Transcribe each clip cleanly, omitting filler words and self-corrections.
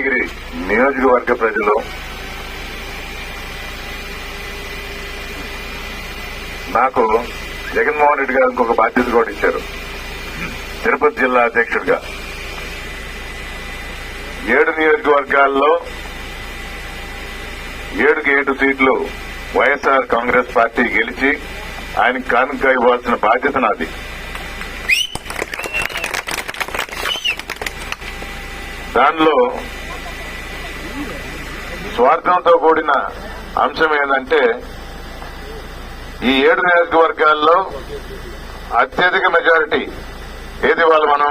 వెంకటగిరి నియోజకవర్గ ప్రజలు నాకు జగన్మోహన్ రెడ్డి గారు ఇంకొక బాధ్యత కూడా ఇచ్చారు. తిరుపతి జిల్లా అధ్యక్షుడిగా 7 నియోజకవర్గాల్లో 7 సీట్లు వైఎస్ఆర్ కాంగ్రెస్ పార్టీ గెలిచి ఆయనకు కానుక ఇవ్వాల్సిన బాధ్యత నాది. దానిలో స్వార్థంతో కూడిన అంశం ఏంటంటే ఈ 7 నియోజకవర్గాల్లో అత్యధిక మెజారిటీ ఏది ఇవ్వాలి? మనం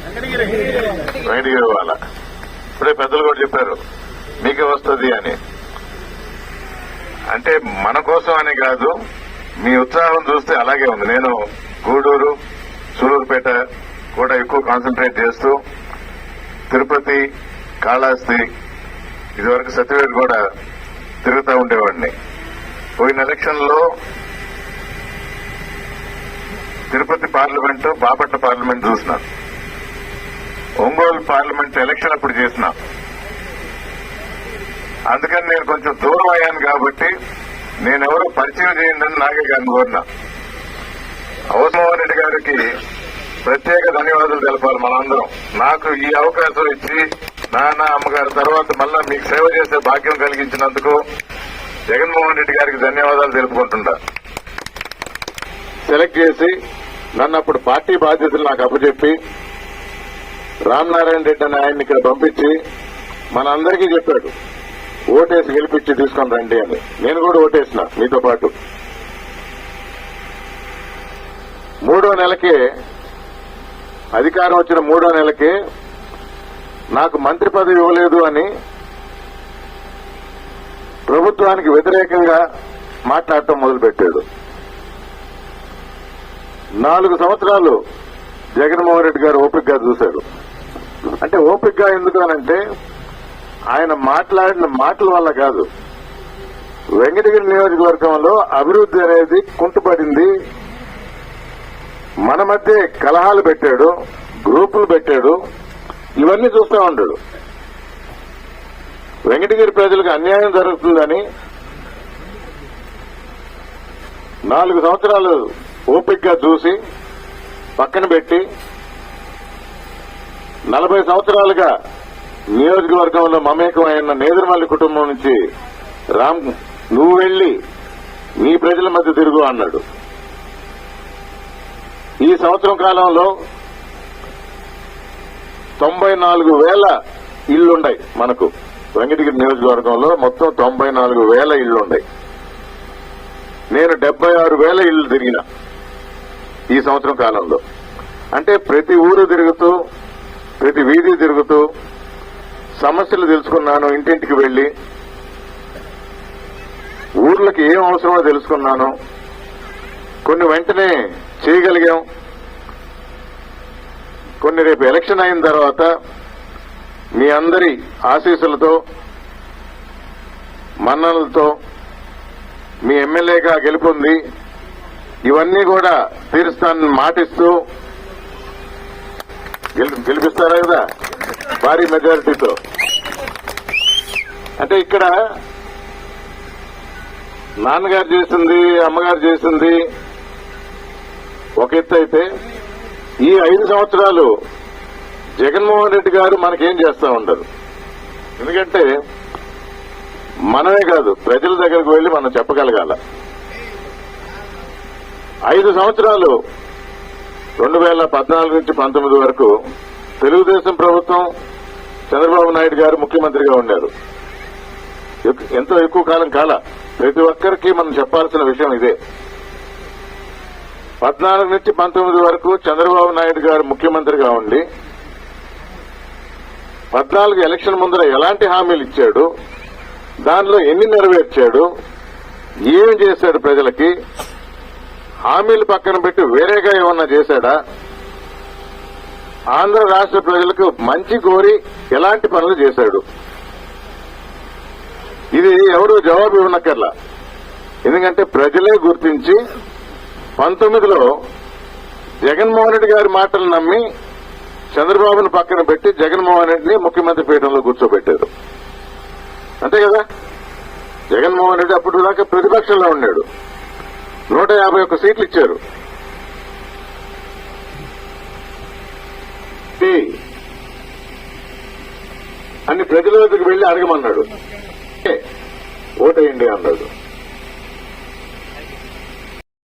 వెంకటగిరి ఇవ్వాల. ఇప్పుడే పెద్దలు కూడా చెప్పారు మీకే వస్తుంది అని. అంటే మన కోసం అని కాదు, మీ ఉత్సాహం చూస్తే అలాగే ఉంది. నేను గూడూరు, సూలూరుపేట కూడా ఎక్కువ కాన్సన్ట్రేట్ చేస్తూ తిరుపతి, కాళహస్తి, ఇదివరకు సత్యవేడు కూడా తిరుగుతూ ఉండేవాడిని. పోయిన ఎలక్షన్ లో తిరుపతి పార్లమెంటు, బాపట్ల పార్లమెంట్ చూసిన, ఒంగోలు పార్లమెంట్ ఎలక్షన్ అప్పుడు చేసిన. అందుకని నేను కొంచెం దూరం అయ్యాను కాబట్టి నేనెవరో పరిచయం చేయండి నాగే గారిని కోరిన. అవసరమోహన్ రెడ్డి గారికి ప్రత్యేక ధన్యవాదాలు తెలపాలి మనందరం. నాకు ఈ అవకాశం ఇచ్చి నాన్న అమ్మగారి తర్వాత మళ్ళా మీకు సేవ చేసే భాగ్యం కలిగించినందుకు జగన్మోహన్ రెడ్డి గారికి ధన్యవాదాలు తెలుపుకుంటున్నా. సెలెక్ట్ చేసి నన్ను అప్పుడు పార్టీ బాధ్యతలు నాకు అప్పచెప్పి రామనారాయణ రెడ్డి అని ఆయన్ని ఇక్కడ పంపించి మనందరికీ చెప్పాడు ఓటేసి గెలిపించి తీసుకొని రండి అని. నేను కూడా ఓటేసిన మీతో పాటు. 3వ నెలకే అధికారం వచ్చిన 3వ నెలకే నాకు మంత్రి పదవి ఇవ్వలేదు అని ప్రభుత్వానికి వ్యతిరేకంగా మాట్లాడటం మొదలుపెట్టాడు. 4 సంవత్సరాలు జగన్మోహన్ రెడ్డి గారు ఓపికగా చూశారు. అంటే ఓపికగా ఎందుకు అనంటే ఆయన మాట్లాడిన మాటల వల్ల కాదు. వెంకటగిరి నియోజకవర్గంలో అభివృద్ధి అనేది కుంటుపడింది. మన మధ్య కలహాలు పెట్టాడు, గ్రూపులు పెట్టాడు, ఇవన్నీ చూస్తూ ఉంటాడు. వెంకటగిరి ప్రజలకు అన్యాయం జరుగుతుందని 4 సంవత్సరాలు ఓపికగా చూసి పక్కన పెట్టి 40 సంవత్సరాలుగా నియోజకవర్గంలో మమేకమైన నేదురుమల్లి కుటుంబం నుంచి రామ్ నువ్వు వెళ్లి నీ ప్రజల మధ్య తిరుగు అన్నాడు. ఈ సంవత్సరం కాలంలో 94,000 ఇళ్లున్నాయి మనకు. వెంకటగిరి నియోజకవర్గంలో మొత్తం 94,000 ఇళ్లున్నాయి. నేను 76,000 ఇళ్లు తిరిగిన ఈ సంవత్సరం కాలంలో. అంటే ప్రతి ఊరు తిరుగుతూ, ప్రతి వీధి తిరుగుతూ సమస్యలు తెలుసుకున్నాను. ఇంటింటికి వెళ్లి ఊర్లకి ఏం అవసరమో తెలుసుకున్నాను. కొన్ని వెంటనే చేయగలిగాం, కొన్ని రేపు ఎలక్షన్ అయిన తర్వాత మీ అందరి ఆశీస్సులతో, మన్ననలతో మీ ఎమ్మెల్యేగా గెలుపొంది ఇవన్నీ కూడా తీరుస్తానని మాటిస్తూ గెలిపిస్తారా కదా భారీ మెజారిటీతో. అంటే ఇక్కడ నాన్నగారు చేసింది, అమ్మగారు చేసింది ఒక ఎత్తు అయితే, ఈ 5 సంవత్సరాలు జగన్మోహన్ రెడ్డి గారు మనకేం చేస్తూ ఉండరు. ఎందుకంటే మనమే కాదు, ప్రజల దగ్గరకు వెళ్లి మనం చెప్పగలగాల. 5 సంవత్సరాలు 2014 నుంచి 19 వరకు తెలుగుదేశం ప్రభుత్వం, చంద్రబాబు నాయుడు గారు ముఖ్యమంత్రిగా ఉన్నారు. ఎంతో ఎక్కువ కాలం కాల. ప్రతి ఒక్కరికి మనం చెప్పాల్సిన విషయం ఇదే. 14 నుంచి 19 వరకు చంద్రబాబు నాయుడు గారు ముఖ్యమంత్రిగా ఉండి 14 ఎలక్షన్ ముందర ఎలాంటి హామీలు ఇచ్చాడు, దానిలో ఎన్ని నెరవేర్చాడు, ఏం చేశాడు ప్రజలకి, హామీలు పక్కన పెట్టి వేరేగా ఏమన్నా చేశాడా, ఆంధ్ర రాష్ట్ర ప్రజలకు మంచి కోరి ఎలాంటి పనులు చేశాడు, ఇది ఎవరు జవాబు ఇవ్వనక్కర్లా. ఎందుకంటే ప్రజలే గుర్తించి 19లో జగన్మోహన్ రెడ్డి గారి మాటలు నమ్మి చంద్రబాబును పక్కన పెట్టి జగన్మోహన్ రెడ్డిని ముఖ్యమంత్రి పీఠంలో కూర్చోబెట్టారు. అంతే కదా? జగన్మోహన్ రెడ్డి అప్పుడు దాకా ప్రతిపక్షంలో ఉన్నాడు. 151 సీట్లు ఇచ్చారు. అన్ని ప్రజల వద్దకు వెళ్లి అడగమన్నాడు. ఓటేయండి అన్నాడు.